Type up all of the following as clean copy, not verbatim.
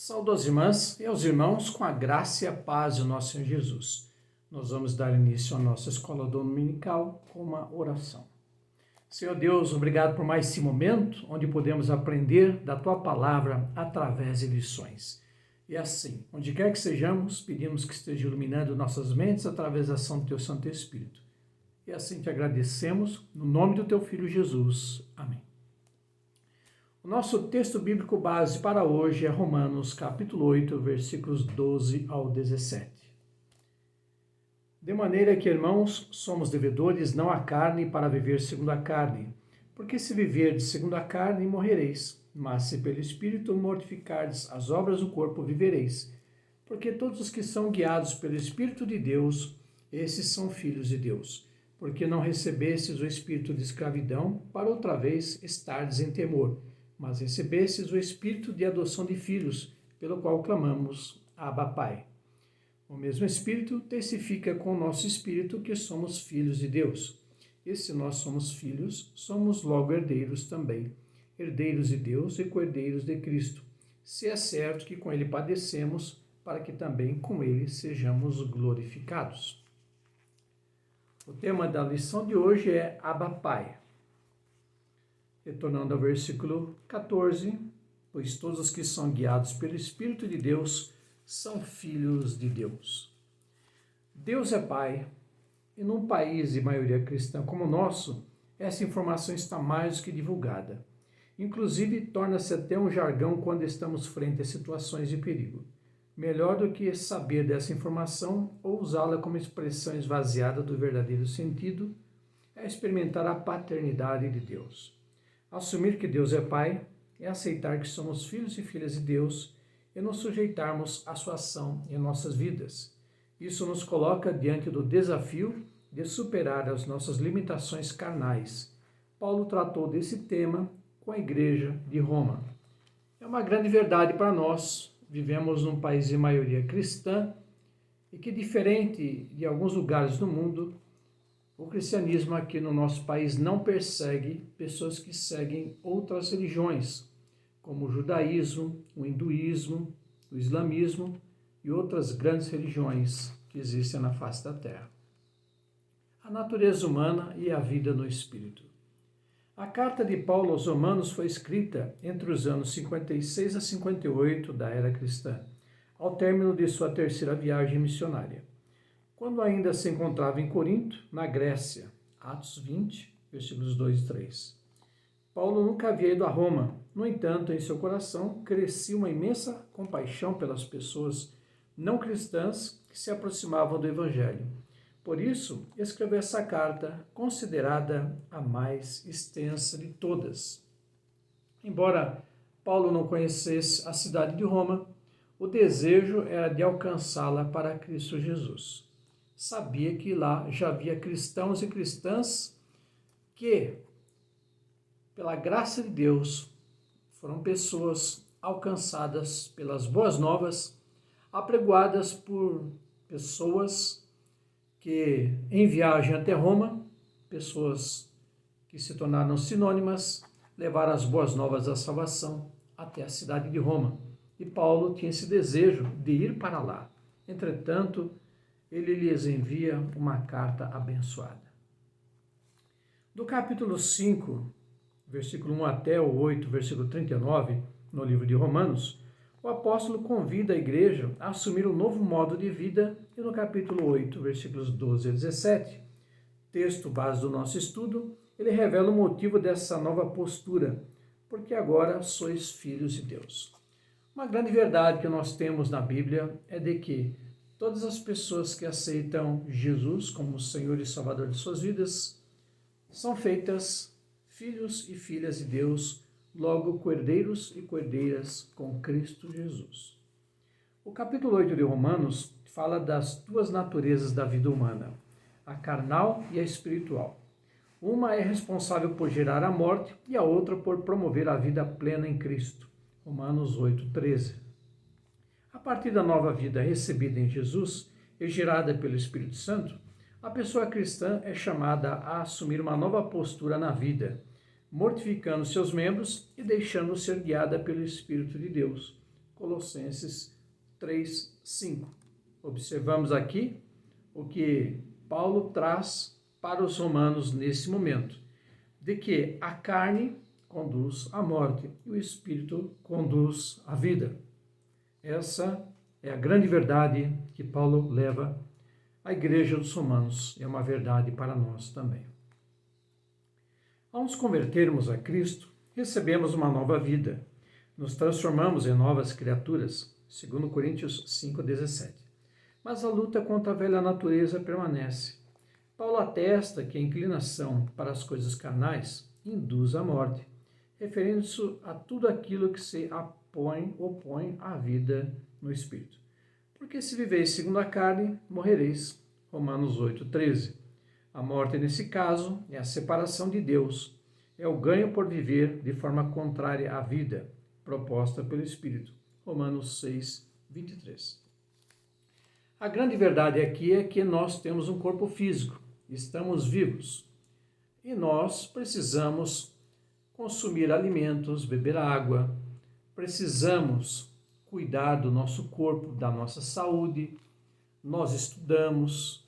Saúdo às irmãs e aos irmãos com a graça e a paz do nosso Senhor Jesus. Nós vamos dar início à nossa escola dominical com uma oração. Senhor Deus, obrigado por mais esse momento onde podemos aprender da Tua Palavra através de lições. E assim, onde quer que sejamos, pedimos que esteja iluminando nossas mentes através da ação do Teu Santo Espírito. E assim te agradecemos, no nome do Teu Filho Jesus. Amém. O nosso texto bíblico base para hoje é Romanos capítulo 8, versículos 12 ao 17. De maneira que, irmãos, somos devedores não à carne para viver segundo a carne, porque se viverdes segundo a carne, morrereis, mas se pelo Espírito mortificardes as obras do corpo, vivereis. Porque todos os que são guiados pelo Espírito de Deus, esses são filhos de Deus. Porque não recebestes o espírito de escravidão, para outra vez estardes em temor, mas recebestes o Espírito de adoção de filhos, pelo qual clamamos, Abba, Pai. O mesmo Espírito testifica com o nosso Espírito que somos filhos de Deus. E se nós somos filhos, somos logo herdeiros também, herdeiros de Deus e co-herdeiros de Cristo, se é certo que com Ele padecemos, para que também com Ele sejamos glorificados. O tema da lição de hoje é Abba, Pai. Retornando ao versículo 14, pois todos os que são guiados pelo Espírito de Deus são filhos de Deus. Deus é Pai, e num país de maioria cristã como o nosso, essa informação está mais do que divulgada. Inclusive, torna-se até um jargão quando estamos frente a situações de perigo. Melhor do que saber dessa informação ou usá-la como expressão esvaziada do verdadeiro sentido, é experimentar a paternidade de Deus. Assumir que Deus é Pai é aceitar que somos filhos e filhas de Deus e nos sujeitarmos à sua ação em nossas vidas. Isso nos coloca diante do desafio de superar as nossas limitações carnais. Paulo tratou desse tema com a igreja de Roma. É uma grande verdade para nós. Vivemos num país de maioria cristã e que, diferente de alguns lugares do mundo, o cristianismo aqui no nosso país não persegue pessoas que seguem outras religiões, como o judaísmo, o hinduísmo, o islamismo e outras grandes religiões que existem na face da terra. A natureza humana e a vida no espírito. A carta de Paulo aos Romanos foi escrita entre os anos 56 a 58 da era cristã, ao término de sua terceira viagem missionária. Quando ainda se encontrava em Corinto, na Grécia, Atos 20, versículos 2 e 3. Paulo nunca havia ido a Roma, no entanto, em seu coração crescia uma imensa compaixão pelas pessoas não cristãs que se aproximavam do Evangelho. Por isso, escreveu essa carta, considerada a mais extensa de todas. Embora Paulo não conhecesse a cidade de Roma, o desejo era de alcançá-la para Cristo Jesus. Sabia que lá já havia cristãos e cristãs que, pela graça de Deus, foram pessoas alcançadas pelas boas novas, apregoadas por pessoas que, em viagem até Roma, pessoas que se tornaram sinônimas, levaram as boas novas da salvação até a cidade de Roma. E Paulo tinha esse desejo de ir para lá. Entretanto, ele lhes envia uma carta abençoada. Do capítulo 5, versículo 1 até o 8, versículo 39, no livro de Romanos, o apóstolo convida a igreja a assumir um novo modo de vida e no capítulo 8, versículos 12 a 17, texto base do nosso estudo, ele revela o motivo dessa nova postura, porque agora sois filhos de Deus. Uma grande verdade que nós temos na Bíblia é de que todas as pessoas que aceitam Jesus como Senhor e Salvador de suas vidas são feitas filhos e filhas de Deus, logo co-herdeiros e co-herdeiras com Cristo Jesus. O capítulo 8 de Romanos fala das duas naturezas da vida humana, a carnal e a espiritual. Uma é responsável por gerar a morte e a outra por promover a vida plena em Cristo. Romanos 8:13. A partir da nova vida recebida em Jesus e gerada pelo Espírito Santo, a pessoa cristã é chamada a assumir uma nova postura na vida, mortificando seus membros e deixando ser guiada pelo Espírito de Deus, Colossenses 3:5. Observamos aqui o que Paulo traz para os romanos nesse momento, de que a carne conduz à morte e o espírito conduz à vida. Essa é a grande verdade que Paulo leva à igreja dos romanos, é uma verdade para nós também. Ao nos convertermos a Cristo, recebemos uma nova vida, nos transformamos em novas criaturas, segundo Coríntios 5:17. Mas a luta contra a velha natureza permanece. Paulo atesta que a inclinação para as coisas carnais induz à morte, referindo-se a tudo aquilo que se opõe à vida no Espírito. Porque se viveis segundo a carne, morrereis. Romanos 8:13. A morte, nesse caso, é a separação de Deus, é o ganho por viver de forma contrária à vida, proposta pelo Espírito. Romanos 6:23. A grande verdade aqui é que nós temos um corpo físico, estamos vivos, e nós precisamos consumir alimentos, beber água, precisamos cuidar do nosso corpo, da nossa saúde, nós estudamos,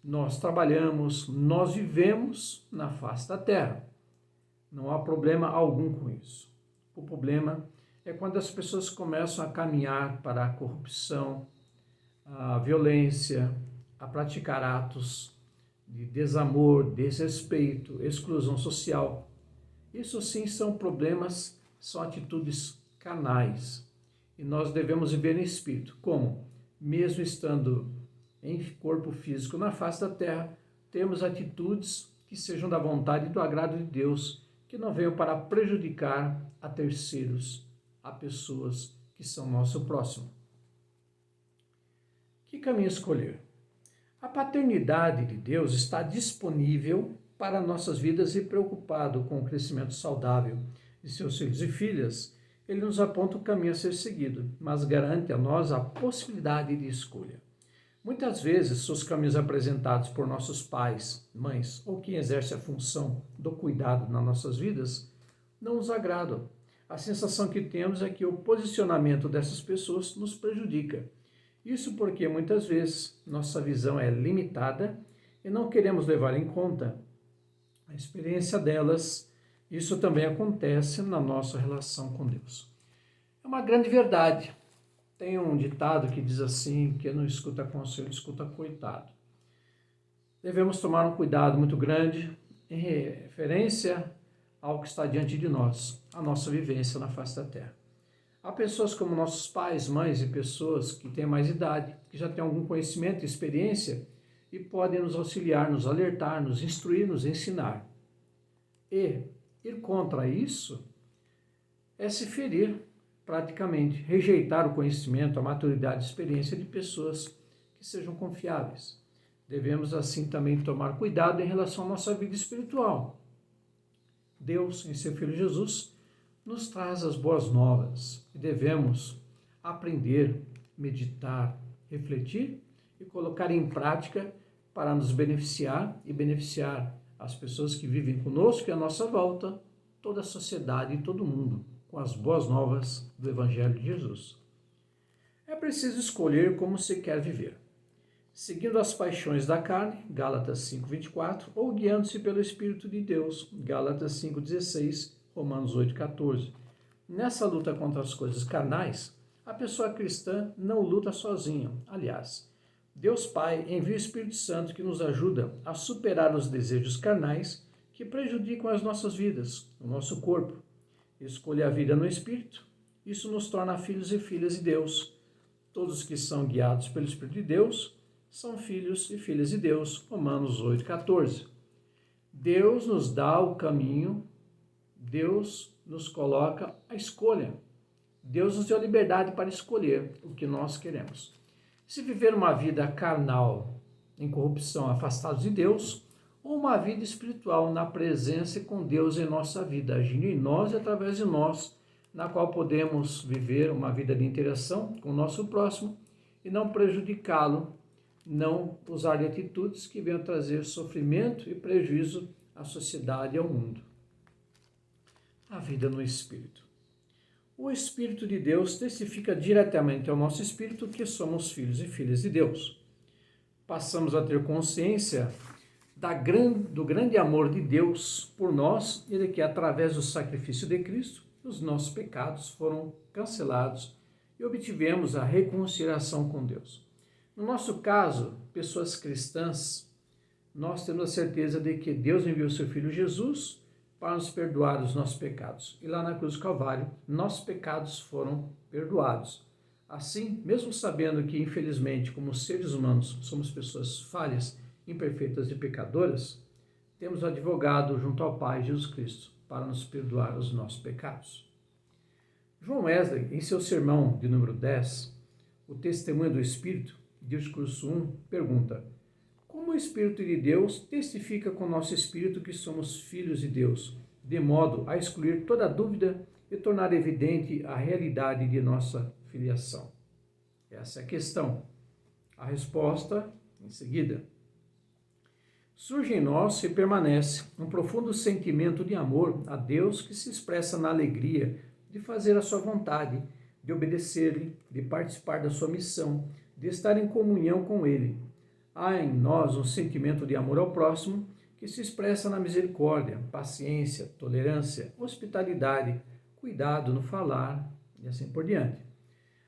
nós trabalhamos, nós vivemos na face da terra. Não há problema algum com isso. O problema é quando as pessoas começam a caminhar para a corrupção, a violência, a praticar atos de desamor, desrespeito, exclusão social. Isso sim são problemas, são atitudes carnais. E nós devemos viver em espírito. Como? Mesmo estando em corpo físico na face da terra, temos atitudes que sejam da vontade e do agrado de Deus, que não venham para prejudicar a terceiros, a pessoas que são nosso próximo. Que caminho escolher? A paternidade de Deus está disponível para nossas vidas e preocupado com o crescimento saudável de seus filhos e filhas, ele nos aponta o caminho a ser seguido, mas garante a nós a possibilidade de escolha. Muitas vezes, os caminhos apresentados por nossos pais, mães ou quem exerce a função do cuidado nas nossas vidas não nos agradam. A sensação que temos é que o posicionamento dessas pessoas nos prejudica. Isso porque muitas vezes nossa visão é limitada e não queremos levar em conta a experiência delas. Isso também acontece na nossa relação com Deus. É uma grande verdade. Tem um ditado que diz assim, que não escuta conselho, escuta coitado. Devemos tomar um cuidado muito grande em referência ao que está diante de nós, a nossa vivência na face da terra. Há pessoas como nossos pais, mães e pessoas que têm mais idade, que já têm algum conhecimento e experiência e podem nos auxiliar, nos alertar, nos instruir, nos ensinar. E ir contra isso é se ferir praticamente, rejeitar o conhecimento, a maturidade e experiência de pessoas que sejam confiáveis. Devemos assim também tomar cuidado em relação à nossa vida espiritual. Deus, em seu Filho Jesus, nos traz as boas novas e devemos aprender, meditar, refletir e colocar em prática para nos beneficiar e beneficiar as pessoas que vivem conosco e à nossa volta, toda a sociedade e todo mundo, com as boas novas do Evangelho de Jesus. É preciso escolher como se quer viver, seguindo as paixões da carne, Gálatas 5:24, ou guiando-se pelo Espírito de Deus, Gálatas 5:16, Romanos 8:14. Nessa luta contra as coisas carnais, a pessoa cristã não luta sozinha. Aliás, Deus Pai envia o Espírito Santo que nos ajuda a superar os desejos carnais que prejudicam as nossas vidas, o nosso corpo. Escolher a vida no Espírito, isso nos torna filhos e filhas de Deus. Todos que são guiados pelo Espírito de Deus são filhos e filhas de Deus. Romanos 8:14. Deus nos dá o caminho, Deus nos coloca a escolha. Deus nos deu a liberdade para escolher o que nós queremos. Se viver uma vida carnal, em corrupção, afastados de Deus, ou uma vida espiritual na presença e com Deus em nossa vida, agindo em nós e através de nós, na qual podemos viver uma vida de interação com o nosso próximo e não prejudicá-lo, não usar de atitudes que venham trazer sofrimento e prejuízo à sociedade e ao mundo. A vida no Espírito. O Espírito de Deus testifica diretamente ao nosso espírito que somos filhos e filhas de Deus. Passamos a ter consciência do grande amor de Deus por nós e de que, através do sacrifício de Cristo, os nossos pecados foram cancelados e obtivemos a reconciliação com Deus. No nosso caso, pessoas cristãs, nós temos a certeza de que Deus enviou seu Filho Jesus para nos perdoar os nossos pecados. E lá na cruz do Calvário, nossos pecados foram perdoados. Assim, mesmo sabendo que, infelizmente, como seres humanos, somos pessoas falhas, imperfeitas e pecadoras, temos um advogado junto ao Pai, Jesus Cristo, para nos perdoar os nossos pecados. João Wesley, em seu sermão de número 10, o Testemunho do Espírito, discurso 1, pergunta: como o Espírito de Deus testifica com o nosso espírito que somos filhos de Deus, de modo a excluir toda dúvida e tornar evidente a realidade de nossa filiação? Essa é a questão. A resposta, em seguida. Surge em nós e permanece um profundo sentimento de amor a Deus que se expressa na alegria de fazer a sua vontade, de obedecer-lhe, de participar da sua missão, de estar em comunhão com Ele. Há em nós um sentimento de amor ao próximo que se expressa na misericórdia, paciência, tolerância, hospitalidade, cuidado no falar e assim por diante.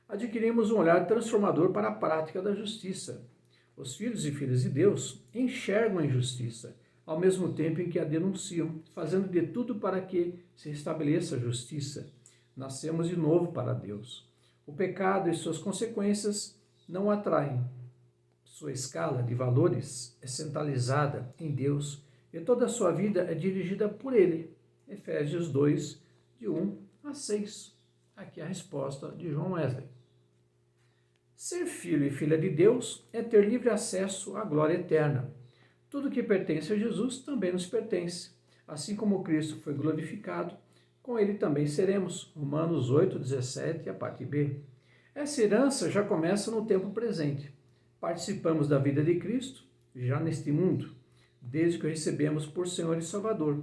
Adquirimos um olhar transformador para a prática da justiça. Os filhos e filhas de Deus enxergam a injustiça, ao mesmo tempo em que a denunciam, fazendo de tudo para que se restabeleça a justiça. Nascemos de novo para Deus. O pecado e suas consequências não atraem. Sua escala de valores é centralizada em Deus e toda a sua vida é dirigida por Ele. Efésios 2, de 1 a 6. Aqui a resposta de João Wesley. Ser filho e filha de Deus é ter livre acesso à glória eterna. Tudo que pertence a Jesus também nos pertence. Assim como Cristo foi glorificado, com Ele também seremos. Romanos 8, 17, a parte B. Essa herança já começa no tempo presente. Participamos da vida de Cristo, já neste mundo, desde que o recebemos por Senhor e Salvador.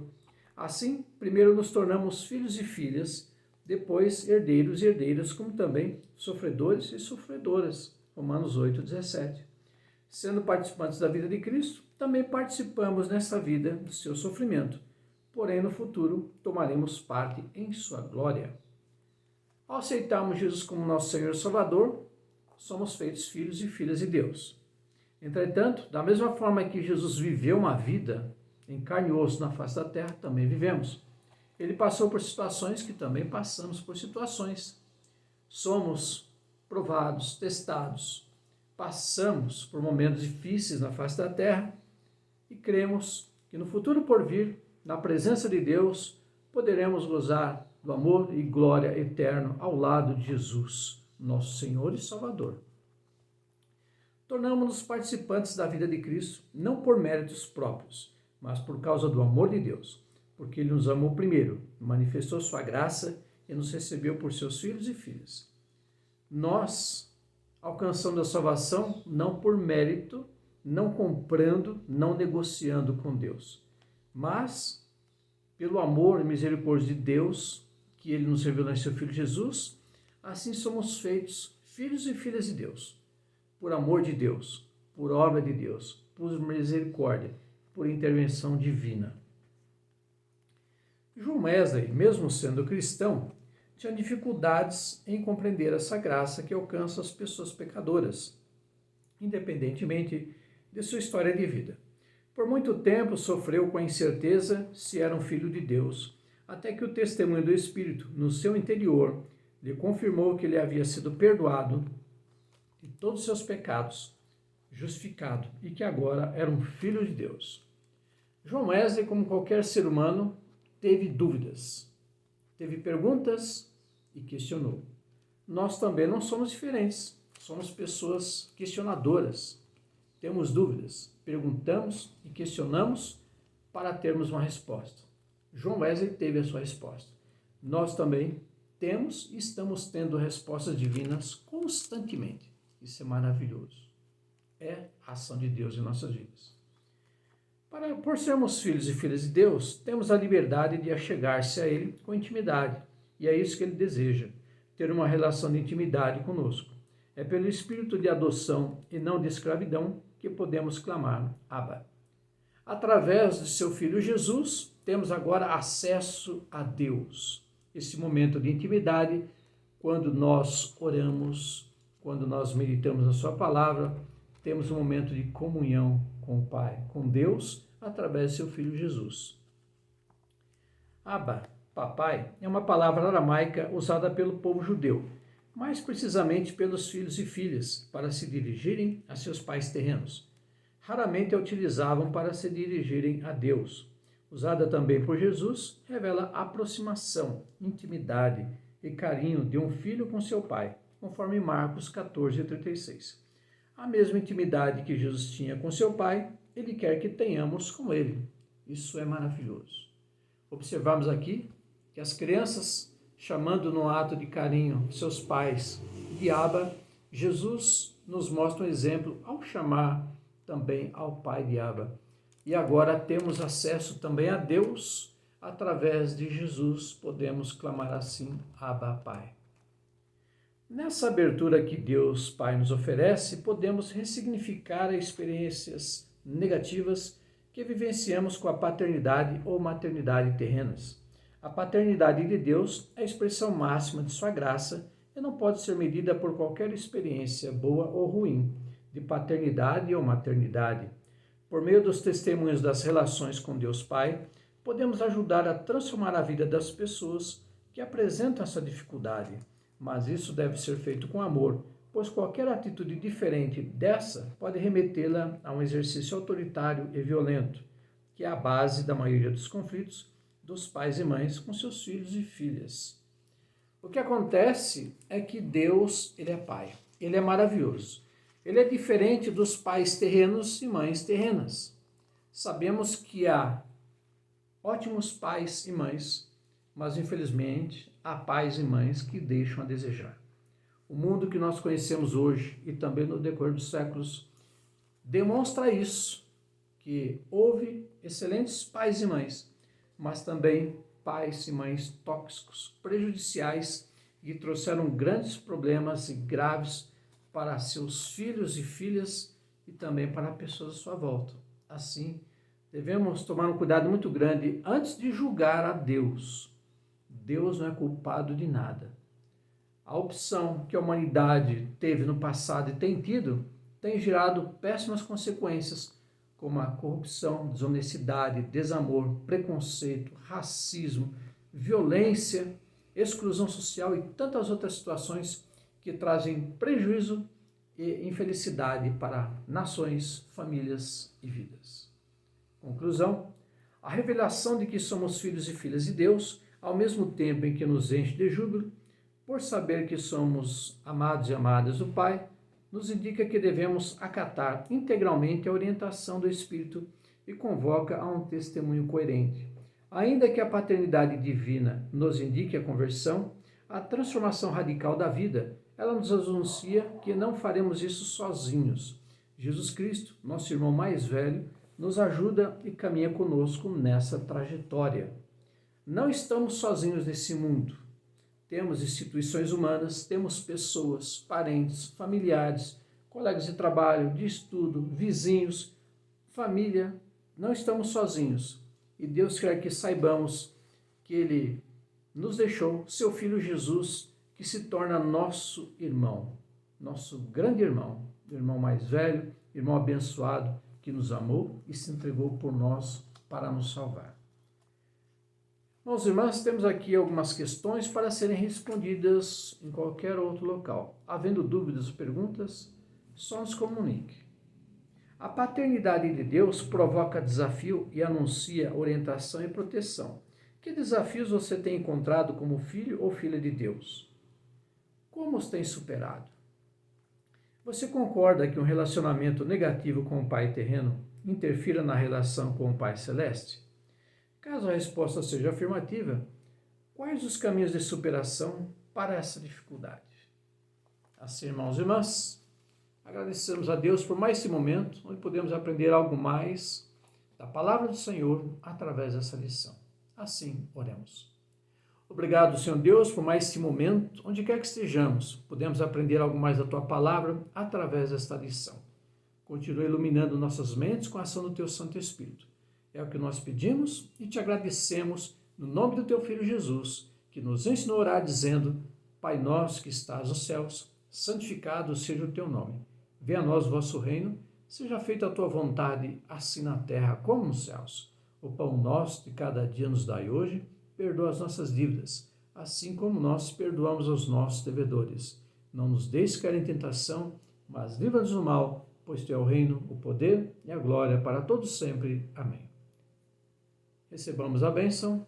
Assim, primeiro nos tornamos filhos e filhas, depois herdeiros e herdeiras, como também sofredores e sofredoras. Romanos 8, 17. Sendo participantes da vida de Cristo, também participamos nessa vida do seu sofrimento. Porém, no futuro, tomaremos parte em sua glória. Ao aceitarmos Jesus como nosso Senhor e Salvador, somos feitos filhos e filhas de Deus. Entretanto, da mesma forma que Jesus viveu uma vida em carne e osso na face da terra, também vivemos. Ele passou por situações que também passamos por situações. Somos provados, testados, passamos por momentos difíceis na face da terra e cremos que no futuro por vir, na presença de Deus, poderemos gozar do amor e glória eterno ao lado de Jesus, nosso Senhor e Salvador. Tornamos-nos participantes da vida de Cristo, não por méritos próprios, mas por causa do amor de Deus, porque Ele nos amou primeiro, manifestou sua graça e nos recebeu por seus filhos e filhas. Nós alcançamos a salvação não por mérito, não comprando, não negociando com Deus, mas pelo amor e misericórdia de Deus, que Ele nos revelou em seu Filho Jesus. Assim somos feitos filhos e filhas de Deus, por amor de Deus, por obra de Deus, por misericórdia, por intervenção divina. João Wesley, mesmo sendo cristão, tinha dificuldades em compreender essa graça que alcança as pessoas pecadoras, independentemente de sua história de vida. Por muito tempo sofreu com a incerteza se era um filho de Deus, até que o testemunho do Espírito, no seu interior, lhe confirmou que ele havia sido perdoado de todos os seus pecados, justificado, e que agora era um filho de Deus. João Wesley, como qualquer ser humano, teve dúvidas, teve perguntas e questionou. Nós também não somos diferentes, somos pessoas questionadoras. Temos dúvidas, perguntamos e questionamos para termos uma resposta. João Wesley teve a sua resposta. Nós também temos e estamos tendo respostas divinas constantemente. Isso é maravilhoso. É a ação de Deus em nossas vidas. Por sermos filhos e filhas de Deus, temos a liberdade de achegar-se a Ele com intimidade, E é isso que ele deseja, ter uma relação de intimidade conosco. É pelo espírito de adoção e não de escravidão que podemos clamar Abba. Através de seu Filho Jesus, temos agora acesso a Deus. Esse momento de intimidade, quando nós oramos, quando nós meditamos na sua palavra, temos um momento de comunhão com o Pai, com Deus, através de seu Filho Jesus. Abba, papai, é uma palavra aramaica usada pelo povo judeu, mais precisamente pelos filhos e filhas, para se dirigirem a seus pais terrenos. Raramente a utilizavam para se dirigirem a Deus. Usada também por Jesus, revela aproximação, intimidade e carinho de um filho com seu pai, conforme Marcos 14:36. A mesma intimidade que Jesus tinha com seu pai, ele quer que tenhamos com ele. Isso é maravilhoso. Observamos aqui que as crianças, chamando no ato de carinho seus pais de Abba, Jesus nos mostra um exemplo ao chamar também ao Pai de Abba. E agora temos acesso também a Deus, através de Jesus, podemos clamar assim, Abba, Pai. Nessa abertura que Deus Pai nos oferece, podemos ressignificar experiências negativas que vivenciamos com a paternidade ou maternidade terrenas. A paternidade de Deus é a expressão máxima de sua graça e não pode ser medida por qualquer experiência, boa ou ruim, de paternidade ou maternidade. Por meio dos testemunhos das relações com Deus Pai, podemos ajudar a transformar a vida das pessoas que apresentam essa dificuldade. Mas isso deve ser feito com amor, pois qualquer atitude diferente dessa pode remetê-la a um exercício autoritário e violento, que é a base da maioria dos conflitos dos pais e mães com seus filhos e filhas. O que acontece é que Deus, ele é Pai, ele é maravilhoso. Ele é diferente dos pais terrenos e mães terrenas. Sabemos que há ótimos pais e mães, mas infelizmente há pais e mães que deixam a desejar. O mundo que nós conhecemos hoje e também no decorrer dos séculos demonstra isso, que houve excelentes pais e mães, mas também pais e mães tóxicos, prejudiciais, que trouxeram grandes problemas e graves para seus filhos e filhas e também para pessoas à sua volta. Assim, devemos tomar um cuidado muito grande antes de julgar a Deus. Deus não é culpado de nada. A opção que a humanidade teve no passado e tem tido tem gerado péssimas consequências, como a corrupção, desonestidade, desamor, preconceito, racismo, violência, exclusão social e tantas outras situações que trazem prejuízo e infelicidade para nações, famílias e vidas. Conclusão: a revelação de que somos filhos e filhas de Deus, ao mesmo tempo em que nos enche de júbilo, por saber que somos amados e amadas do Pai, nos indica que devemos acatar integralmente a orientação do Espírito e convoca a um testemunho coerente. Ainda que a paternidade divina nos indique a conversão, a transformação radical da vida, ela nos anuncia que não faremos isso sozinhos. Jesus Cristo, nosso irmão mais velho, nos ajuda e caminha conosco nessa trajetória. Não estamos sozinhos nesse mundo. Temos instituições humanas, temos pessoas, parentes, familiares, colegas de trabalho, de estudo, vizinhos, família. Não estamos sozinhos. E Deus quer que saibamos que Ele nos deixou seu Filho Jesus, que se torna nosso irmão, nosso grande irmão, irmão mais velho, irmão abençoado, que nos amou e se entregou por nós para nos salvar. Irmãos e irmãs, temos aqui algumas questões para serem respondidas em qualquer outro local. Havendo dúvidas ou perguntas, só nos comunique. A paternidade de Deus provoca desafio e anuncia orientação e proteção. Que desafios você tem encontrado como filho ou filha de Deus? Como os tem superado? Você concorda que um relacionamento negativo com o Pai terreno interfira na relação com o Pai celeste? Caso a resposta seja afirmativa, quais os caminhos de superação para essa dificuldade? Assim, irmãos e irmãs, agradecemos a Deus por mais esse momento, onde podemos aprender algo mais da palavra do Senhor através dessa lição. Assim, oremos. Obrigado, Senhor Deus, por mais esse momento, onde quer que estejamos, podemos aprender algo mais da Tua Palavra através desta lição. Continua iluminando nossas mentes com a ação do Teu Santo Espírito. É o que nós pedimos e te agradecemos no nome do Teu Filho Jesus, que nos ensinou a orar dizendo: Pai nosso que estás nos céus, santificado seja o Teu nome. Venha a nós o vosso reino, seja feita a Tua vontade, assim na terra como nos céus. O pão nosso de cada dia nos dai hoje, perdoa as nossas dívidas, assim como nós perdoamos aos nossos devedores. Não nos deixes cair em tentação, mas livra-nos do mal, pois Teu é o reino, o poder e a glória para todos sempre. Amém. Recebamos a bênção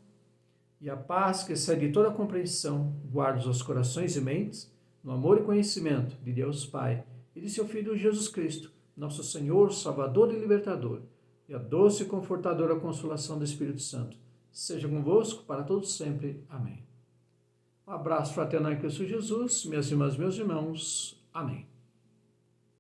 e a paz que excede toda a compreensão, guarda os nossos corações e mentes, no amor e conhecimento de Deus Pai e de Seu Filho Jesus Cristo, nosso Senhor, Salvador e Libertador, e a doce e confortadora consolação do Espírito Santo, seja convosco para todos sempre. Amém. Um abraço fraternal em Cristo Jesus, minhas irmãs, meus irmãos. Amém.